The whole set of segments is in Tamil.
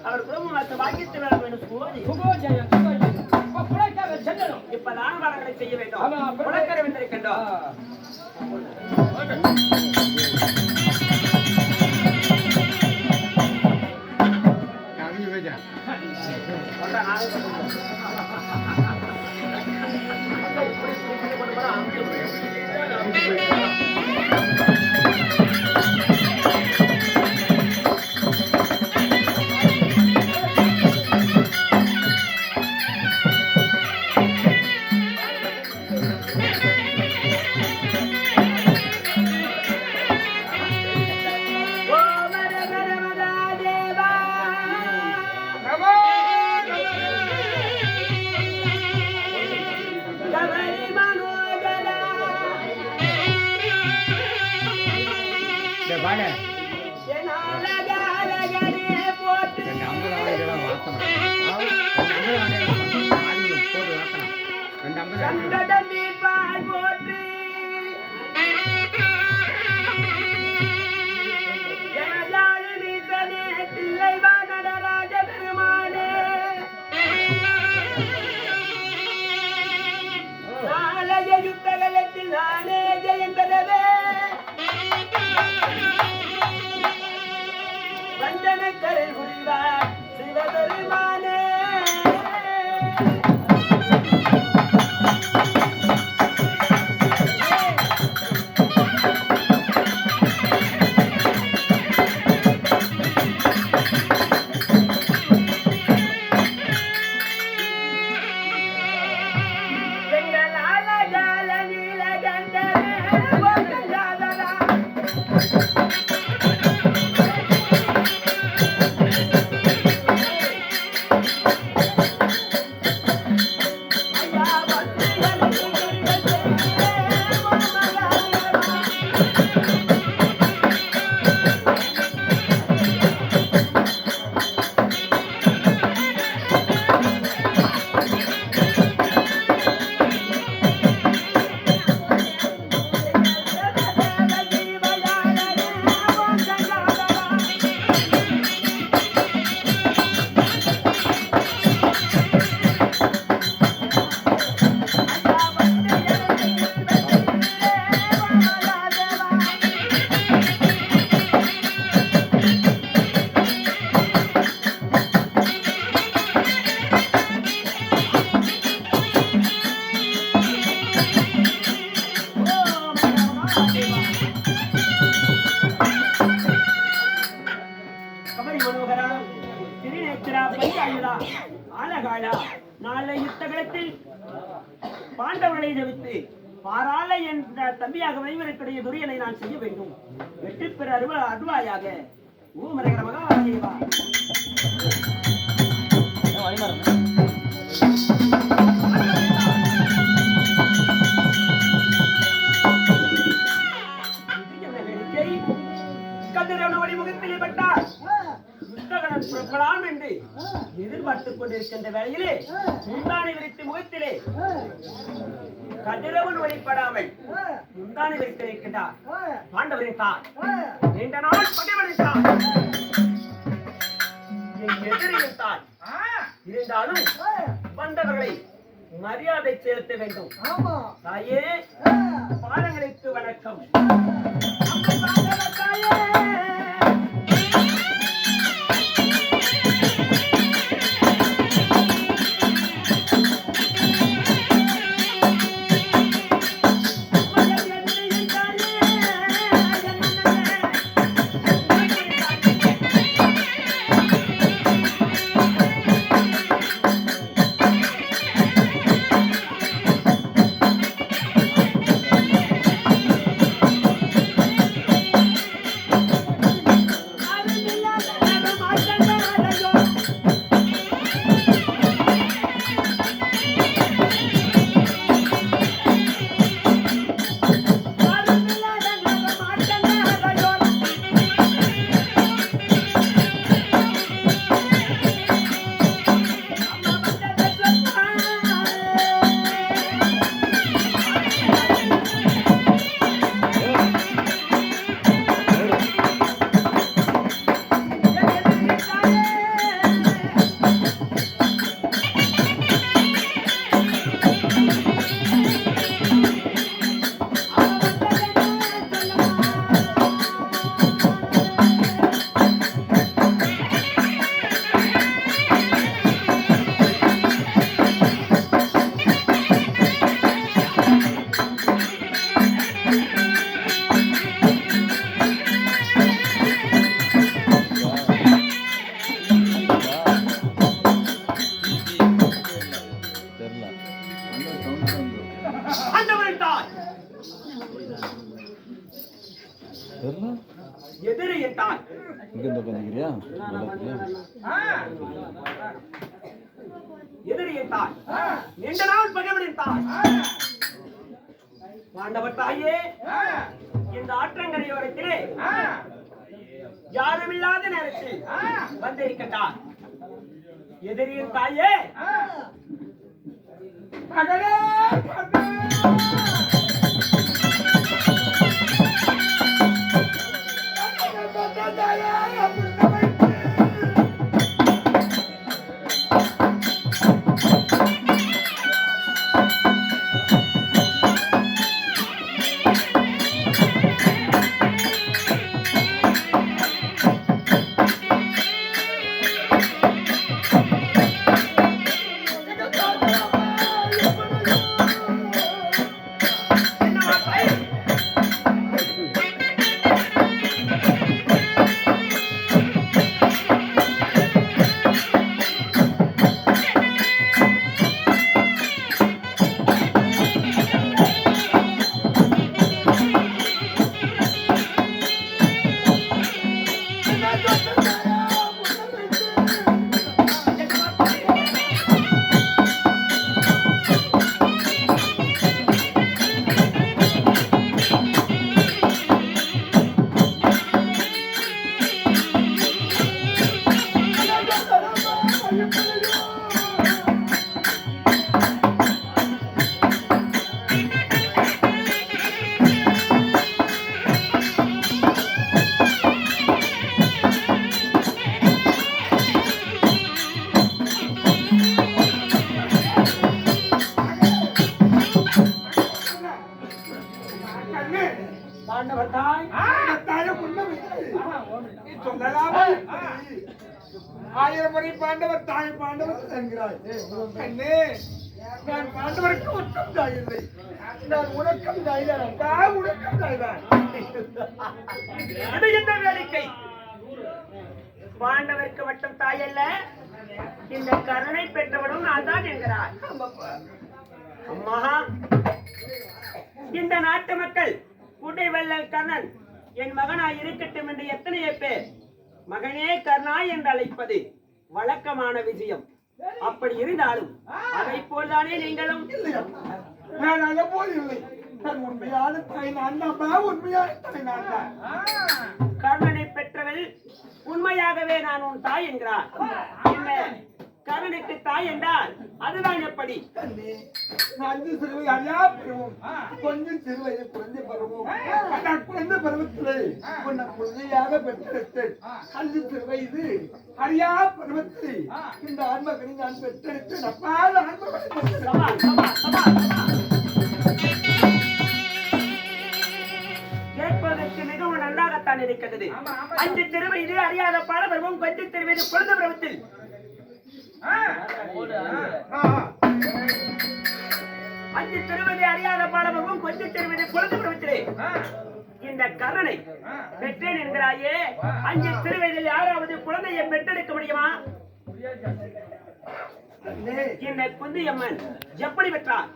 அவர் குடும்பத்தை பாக்கித்து வேலை வேண்டும். இப்ப தான பாடங்களை செய்ய வேண்டும். குலக்கரை வந்திருக்கின்றோம். நாளை யுத்தகலத்தில் பாண்டவர்களை ஜெயித்து பாராளை என்ற தம்பியாக வைவருக்குடைய துரியனை நான் செய்ய வேண்டும். வெற்றி பெற அருவாயாக ஊமரகர மகாதேவா. கதிரவன வடிமுகத்திலே பட்டார் புறப்படலாம் என்று எதிர்பார்த்துக் கொண்டிருக்கின்ற வேளையிலே முந்தானை விரித்து முகத்திலே கதிரவன் வழிபடாமல் முந்தானை விரித்திருக்கின்றார் பாண்டவரின் தார். நீண்ட நாள் பகைவரித்தார், எதிரித்தார். இருந்தாலும் வந்தவர்களை மரியாதை செலுத்த வேண்டும். தாயே, பாதங்களுக்கு வணக்கம். எதிரியின் தாய், நீண்ட நாள் பகைவனின் தாய், பாண்டவர் தாயே, இந்த ஆற்றங்கரையோரத்திலே யாருமில்லாத நேரத்தில் வந்திருக்கிறார். எதிரியின் தாயே, மகளே ஆயிரம் முறை பாண்டவர் தாய் பாண்டவர் என்கிறாய். நான் பாண்டவருக்கு ஒற்றும் தாய் இல்லை, நான் உனக்கும் தாய்தான். உனக்கும் தாய்தான். அது என்ன வேடிக்கை? பாண்டவருக்கு மட்டும் தாய் அல்ல, இந்த கருணை பெற்றவனும் நான் தான் என்கிறார். அம்மா, இந்த நாட்டு மக்கள் குடைவள்ளல் கண்ணன் என் மகனாய் இருக்கட்டும் என்று எத்தனையோ பேர் மகனே கர்ணா என்று அழைப்பது வழக்கமான விஷயம். அப்படி இருந்தாலும் அதை போல்தானே நீங்களும்? நான் அதை போல் இல்லை. உண்மையான தாய் நான் தான். உண்மையான தாய் நான் தான். கர்ணனை பெற்றவள் உண்மையாகவே நான் உன் தாய் என்கிறார். என்ன கர்ணனுக்கு தாய் என்றால் அதுதான் எப்படி? அஞ்சு சிறுவை அறியா பருவம், கொஞ்சம் சிறுவையை குழந்தை பருவம். குழந்தை பருவத்திலே உன்னை குழந்தையாக பெற்றெடுத்தேன். அஞ்சு சிறுவயது அறியா பருவத்தில் இந்த ஆன்மகனை நான் பெற்றெடுத்தேன். அப்பால் கேட்பதற்கு மிகவும் நன்றாகத்தான் இருக்கிறது. அஞ்சு சிறுவயது அறியாத பாலபருவம், கொஞ்சம் சிறுவயது குழந்தை பருவத்தில் அஞ்சு திருவதி அறியாத பாடமும் கொஞ்சம் திருவதி குழந்தை பருவத்திலே இந்த கர்ணனை பெற்றேன் என்கிறாயே. அஞ்சு திருவதியில் யாராவது குழந்தையை பெற்றெடுக்க முடியுமா? இந்த குந்தியம்மன் எப்படி பெற்றார்?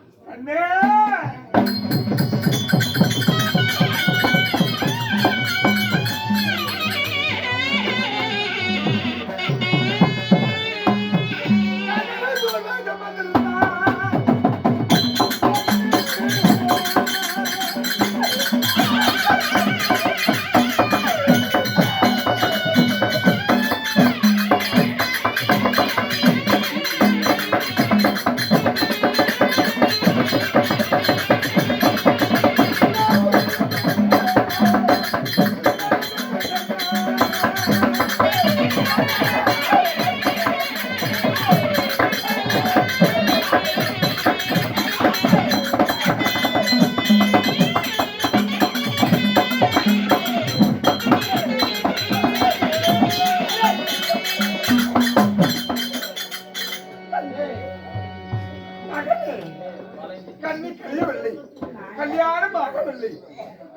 கண்ணி கழியவில்லை, கல்யாணம் ஆகவில்லை,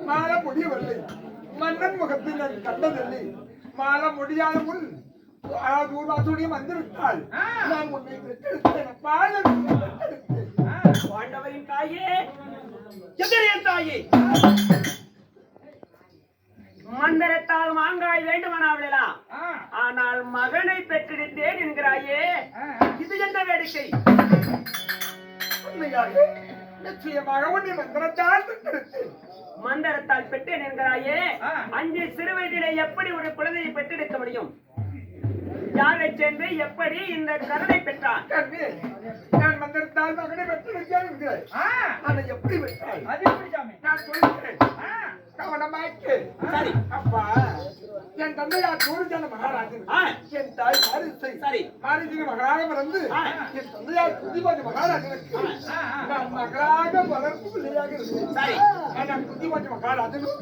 மாற முடியவில்லை, மன்னன் முகத்தில் நான் கண்டதில்லை. மாற முடியாத முன் தூர்வாசூரியம் வந்துவிட்டால் நான் உன்னை பெற்றெடுத்தேன். பாண்டவரின் தாயே, எதிரியின் தாயே, மந்திரத்தால் மாங்காய் வேண்டுமானாவிடலாம். ஆனால் மகனை பெற்றெடுத்தேன் என்கிறாயே, இது என்ன வேடிக்கை? உண்மையாக நிச்சயமாக உன்னை மந்திரத்தால் பெற்றெடுத்தேன். மந்திரத்தால் பெற்றேன் என்கிறாயே, 5 சிறு வயதிலே எப்படி ஒரு குழந்தையை பெற்றெடுக்க முடியும்? யாரை சேர்ந்து எப்படி இந்த கருணை பெற்றான்? நான் மந்திரத்தால் மகனை பெற்றெடுத்தேன் என்கிறேன். அதை எப்படி பெற்றாய்? நான் சொல்கிறேன், கவனமாய்க்கு. சரி அப்பா, என் தந்தையார் சூரியஜன மகாராஜன், என் தாய் மாரிசை. சரி. மாரிசைக்கு மகளாக பிறந்து என் தந்தையார் குந்திபாஜி மகாராஜனுக்கு நான் மகளாக வளர்ப்பு பிள்ளையாக இருந்தேன். சரி. நான் குந்திபாஜி மகாராஜனும்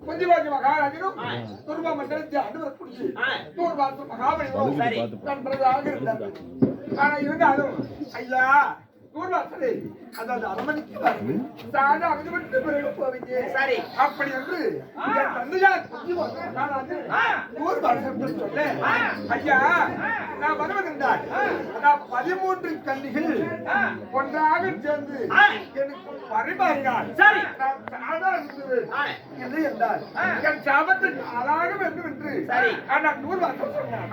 குந்திபாஜி மகாராஜனும் துர்வா மண்டலத்தை ஆண்டு வரக்கூடிய தூர்வாச மகாபலியும் நண்பர்களாக இருந்தார்கள். ஆனா இருந்தாலும் ஐயா தூர்வாசனை அதாவது அரமணிக்கு சாதா அகப்பட்டு பிறகு போவீங்க. சரி. அப்படி என்று என் தந்தையார் குந்திபாஜி மகாராஜன் தூர்வாசன் சொல்ல, ஐயா நான் வருவதென்றால் அதான் 13 கன்னிகள் ஒன்றாக சேர்ந்து எனக்கு பரிமாறினார். சரி. நான் சாதா இருந்தது எது என்றால் என் சாபத்துக்கு ஆளாக வேண்டும் என்று நான் தூர்வாசன் சொன்னார்.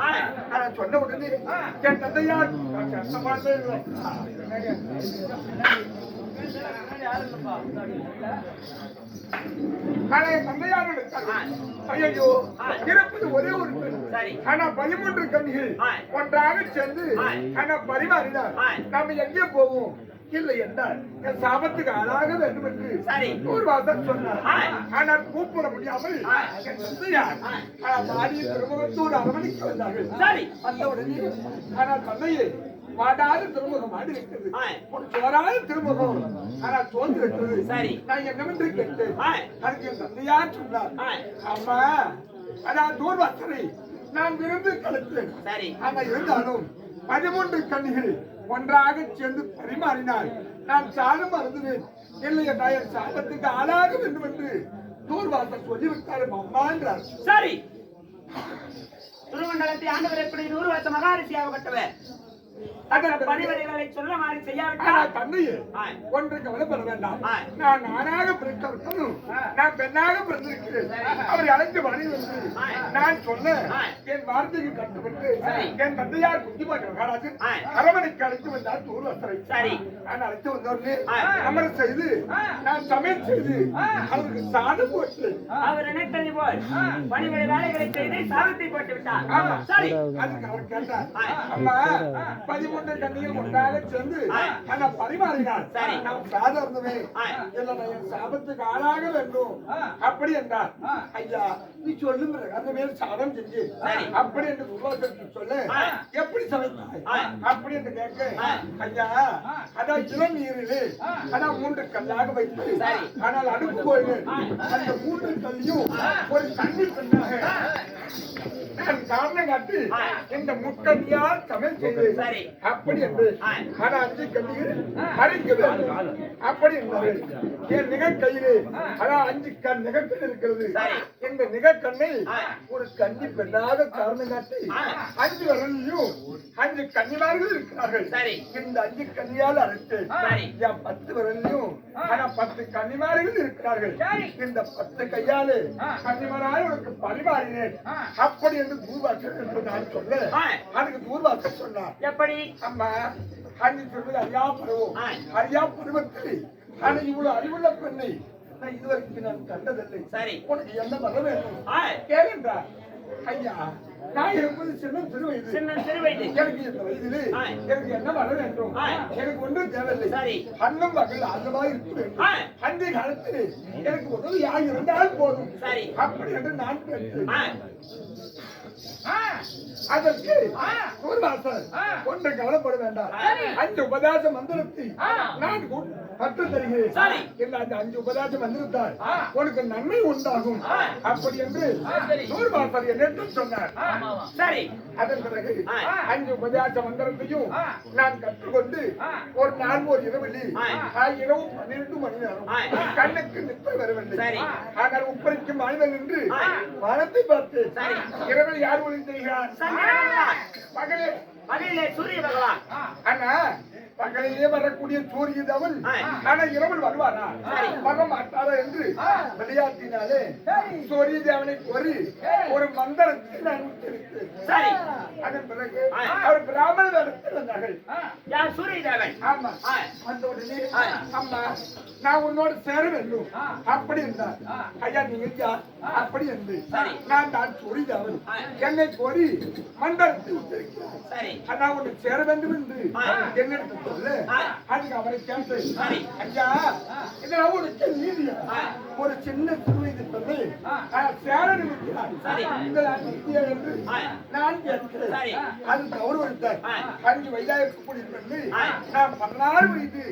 ஆனா சொன்ன உடனே என் தந்தையார் ஐயோ இருப்பது ஒரே ஒரு பெண். ஆனா 13 கன்னிகள் ஒன்றாக சேர்ந்து ஆனா பரிமாறினார். நாம எங்கே போவோம்? இல்லை என்றால் என் சாபத்துக்கு ஆளாக வேண்டும் என்று ஒரு வாசல் சொன்னார். ஆனால் கூப்பிட முடியாமல் என் தந்தையார் மாடிய திருமுகத்தூர் அரமணிக்கு வந்தார்கள். அந்த உடனே ஆனால் தந்தையே வாடாத திருமுகம் ஆடி வைத்தது, சோறாத திருமுகம் ஆனால் சோர்ந்து வைத்தது. நான் என்னவென்று கேட்டேன். அதுக்கு என் தந்தையார் சொன்னார், அம்மா அதான் தூர்வாசனை நான் விருந்து கழித்தேன். ஆனா இருந்தாலும் 13 கன்னிகள் ஒன்றாக சேர்ந்து பரிமாறினார். நான் சாதம் மறந்துவேன். இல்லை என்றால் என் சாதத்துக்கு ஆளாக வேண்டும் என்று தூர்வாசல் சொல்லிவிட்டார் அம்மா என்றார். சரி. திருமண்டலத்தை ஆண்டவர் எப்படி 100 வருஷ மகாரிஷி ஆகப்பட்டவர் பணிவடைகளை சொல்ல மாதிரி செய்யாவிட்டால் தந்தையே ஒன்று கவலைப்பட வேண்டாம். நான் ஆணாக பிறந்தவர்களும் நான் பெண்ணாக பிறந்திருக்கிறேன். அவரை அழைத்து மணி வந்து நான் சொன்ன என் வார்த்தைக்கு கட்டுப்பட்டு என் தந்தையார் குந்திபாஜி மகாராஜன் அரவணைக்கு அழைத்து வந்தார் தூர்வாசரை. நான் அழைத்து வந்தோடனே அமர செய்து நான் சமையல் செய்து அவருக்கு சாதம் போட்டு அவர் நினைத்தது போல் பணிவடை வேலைகளை செய்து சாதத்தை போட்டு விட்டார். அதுக்கு அவர் கேட்டார், அம்மா 13 கன்னிகள் ஒன்றாக சேர்ந்து ஆனா பரிமாறினார். நாம் சாதாரணமே இல்லை என் சாபத்துக்கு ஆளாக வேண்டும் அப்படி என்றார். ஐயா நீ சொல்லும் அந்த மேல் சாதம் செஞ்சு அப்படி என்று துர்வாசனுக்கு சொல்ல, எப்படி சமைத்தாய் அப்படி என்று கேட்க, ஐயா அதான் இளம் நீரிலே அதான் 3 கல்லாக வைத்து ஆனால் அடுப்பு போயிடு அந்த 3 கல்லையும் ஒரு தண்ணி பெண்ணாக நான் காரணம் காட்டி இந்த முக்கண்ணியால் சமையல் செய்து அப்படி என்று ஆனா 5 கண்ணிகள் அரைக்க வேண்டும் அப்படி என்றார்கள். என் நிகழ்கையிலே அதான் 5 நிகழ்கள் இருக்கிறது. இந்த நிகழ்கண்ணை ஒரு கன்னி பெண்ணாக காரணம் காட்டி 5 விரலையும் 5 கன்னிமார்கள் இருக்கிறார்கள். இந்த 5 கன்னியால் அரைத்து 10 விரலையும் ஆனா 10 கன்னிமார்கள் இருக்கிறார்கள். இந்த 10 கையாலே கன்னிமாரால் உனக்கு பரிமாறினேன் அப்படி என்று தூர்வாசல் என்று நான் சொல்ல, அதுக்கு தூர்வாசல் சொன்னார். எப்படி? அம்மா 5 சொல்வது அறியா பருவம். அறியா பருவத்தில் ஆனா இவ்வளவு அறிவுள்ள பெண்ணை நான் இதுவரைக்கும் நான் கண்டதில்லை. உனக்கு என்ன வர வேண்டும் கேளுன்றார். ஐயா நான் இருப்பது சின்ன சிறு வயது. எனக்கு இந்த வயதிலே எனக்கு என்ன வர வேண்டும்? எனக்கு ஒன்றும் தேவையில்லை. அன்னம் மகள் அல்லவா இருக்க வேண்டும். அந்த காலத்தில் எனக்கு உதவி யார் இருந்தால் போதும் அப்படி என்று நான் கேட்டேன். அதற்கு தூர்வாசல் ஒன்று கவலைப்பட வேண்டாம். 5 உபதாச மந்திரத்தை நான் கற்று தருகிறேன். இந்த 5 உபதாச மந்திரத்தால் உனக்கு நன்மை உண்டாகும் அப்படி என்று தூர்வாசல் என்னிடம் சொன்னார். அதன் பிறகு 5 உபதாச மந்திரத்தையும் நான் கற்றுக்கொண்டு ஒரு நாள் ஒரு இரவிலே இரவு 12 மணி நேரம் கண்ணுக்கு நிற்ப வரவில்லை. ஆனால் உப்பரிக்கும் மனிதன் என்று வானத்தை பார்த்து இரவில் யார் ஒளி செய்கிறார்? பகலிலே சூரிய பகவான். ஆனா பகலிலே வரக்கூடிய சூரிய தேவன் ஆனா இரவில் வருவாரா வர மாட்டாரா என்று விளையாட்டினாலே சூரிய தேவனை கோரி ஒரு மந்திரத்தை நான் உச்சரித்தேன். சரி. அதன் பிறகு அவர் பிராமணர் இடத்தில் வந்தார்கள். யார்? சூரிய தேவன். ஆமா. அந்த உடனே அம்மா நான் உன்னோடு சேர வேண்டும் அப்படி என்றார். ஐயா நீங்க யார் அப்படி என்று நான் தான் சூரிய தேவன் என்னை கோரி மந்திரத்தை உச்சரிக்கிறார். சரி. நான் உன்னை சேர வேண்டும் என்று என்னிடத்து சொல்லு. அதுக்கு அவரை கேட்டேன். ஐயா இதெல்லாம் உனக்கு நீதியா? ஒரு சின்ன சிறுவயது பிள்ளை சேர நிமிக்கிறார் இதெல்லாம் நீதியா என்று நான் கேட்கிறேன். அது கௌரவித்தார். 5 வயதாக இருக்கக்கூடிய பெண்ணு நான் 16 வயது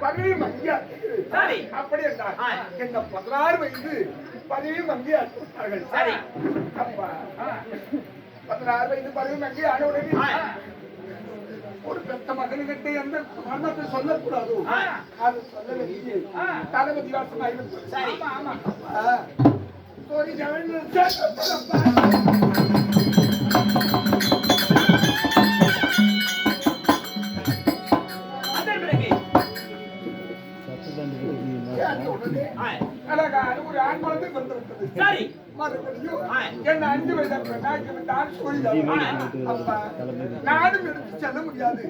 பதவி மங்கியாக்குகிறேன் அப்படி என்றார். இந்த 16 வயது பதவி மங்கியாக்குகிறார்கள். அப்பா 16 வயது பதவி மங்கி ஆனவுடனே ஒரு பெத்த மகன்கிட்ட எந்த மரணத்தை சொல்லக்கூடாது. அது சொல்ல வேண்டிய தளபதி வாசமாயிருக்கும். அழகான ஒரு ஆண் குழந்தை வந்துவிட்டது. சரி. மறுபடியும் என்ன 5 வயது நான் சொல்லிதான் அப்பா நானும் எடுத்து செல்ல முடியாது.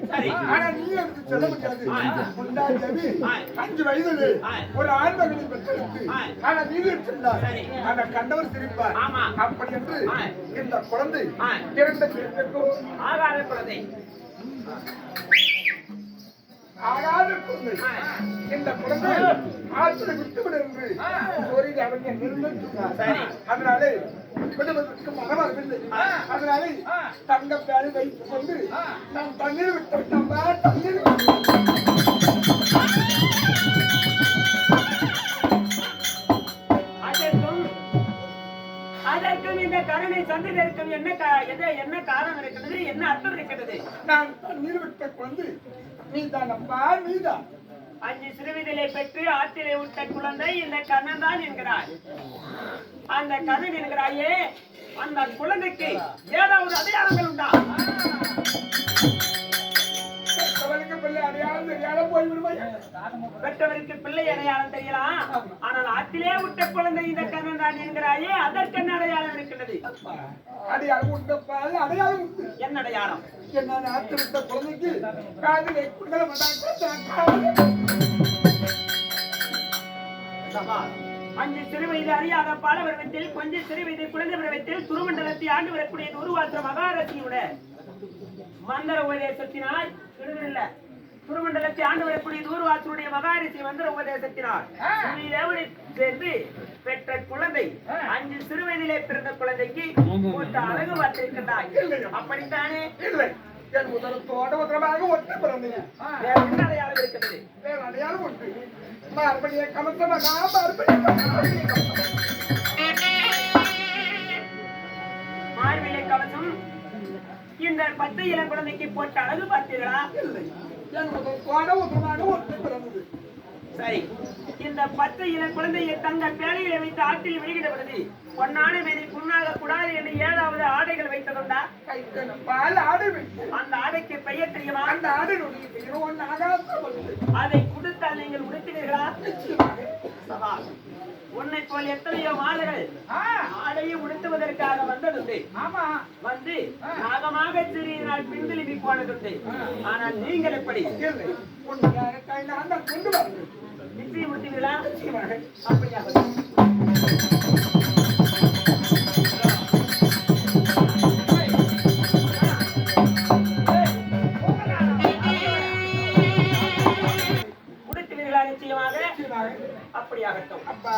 ஆனா நீ எடுத்து செல்ல முடியாது. முன்னாடி 5 வயதில் ஒரு ஆண் மகனை பெற்றெடுத்து ஆனா நீ எடுத்துள்ளார். ஆனா கண்டவர் சிரிப்பார். அப்படி என்று இந்த குழந்தை 2 பேருக்கும் ஆகாத குழந்தை ஆகாத குழந்தை இந்த குழந்தை ஆற்றை விட்டுவிடு என்று ஒரு அவங்க நிர்ணயித்தார். அதனாலே விடுவதற்கு மனவரவில்லை. அதனாலே தங்க பேரை வைத்துக் கொண்டு நாம் தண்ணீர் விட்டு விட்டோம். தண்ணீர் அதற்கும் இந்த கருணை சந்திரருக்கும் என்ன காரணம் இருக்கிறது? என்ன அர்த்தம் இருக்கிறது? நான் தண்ணீர் விட்ட குழந்தை நீதான் அப்பா நீதான். 5 சிறுவிதலை பெற்று ஆற்றிலே விட்ட குழந்தை இந்த கண்ணன் தான் என்கிறார். அந்த கண்ணன் என்கிறாயே அந்த குழந்தைக்கு ஏதாவது அடையாளங்கள் உண்டா? பெற்றவருக்கு பிள்ளை அடையாளம் தெரியலாம். ஆனால் ஆற்றிலே விட்ட குழந்தை இந்த கண்ணன் தான் என்கிறாயே அதற்கு என்ன அடையாளம் இருக்கிறது? அடையாளம் உண்டப்பால் அடையாளம் உண்டு. என்ன அடையாளம்? என்ன ஆற்று விட்ட குழந்தைக்கு காதிலே குண்டலம் 5 சிறுவயது அறியாத பால பருவத்தில் கொஞ்சம் சிறுவயது குழந்தை பருவத்தில் துருமண்டலத்தை ஆண்டு வரக்கூடிய உருவாற்ற மகாரசியோட மந்திர உபதேசத்தினால் துருமண்டலத்தை ஆண்டு வரக்கூடிய தூர்வாசனுடைய மகாரிசி மந்திர உபதேசத்தினால் சேர்ந்து பெற்ற குழந்தை 5 சிறுவயதிலே பிறந்த குழந்தைக்கு போட்ட அழகு பார்த்திருக்கிறாய். அப்படித்தானே? இல்லை என் உதரத்தோட உதரமாக ஒற்றை பிறந்தேன். வேற என்ன அடையாளம் இருக்கிறது? வேற அடையாளம் ஒன்று மறுபடிய கமசமாக மறுபடிய மார்பிலை கவசம் இந்த 10 இளம் குழந்தைக்கு போட்ட அழகு பார்த்தீர்களா? இல்லை என் உதரத்தோட உதரமாக ஒற்றை பிறந்தது. சரி. இந்த 10 இளம் குழந்தையை தங்க பேழையில வைத்து ஆற்றில் வெளியிடப்படுது. பொன்னான மேனி புண்ணாக கூடாது என்று 7வது ஆடைகள் வைத்ததுண்டா? பால் ஆடை வைத்து அந்த ஆடைக்கு பெயர் தெரியுமா? அந்த ஆடையுடைய பெயர் ஒன்றாக அதை கொடுத்தால் நீங்கள் உடுத்தினீர்களா? உன்னை போல் எத்தனையோ மாதர்கள் ஆடையை உடுத்துவதற்காக வந்ததுண்டு. வந்து நாகமாக சிறிய நாள் பின்தெளிவி போனதுண்டு. ஆனால் நீங்கள் எப்படி கொண்டு வாருங்கள். நிச்சயம் உடுத்தினீர்களா? அப்படியாக அப்படியாகட்டும். அப்பா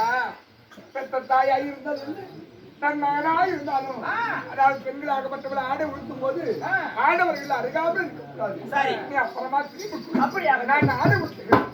பெற்ற தாயாய் இருந்தாலும் தன் மகனாய் இருந்தாலும் அதாவது பெண்களாகப்பட்டவர்கள் ஆடை உடுத்தும் போது ஆடவர்கள் அருகாமல் இருக்கக்கூடாது. சரி, நீ அப்புறமா திரும்பி அப்படியாக நான் ஆடை உடுத்துகிறேன்.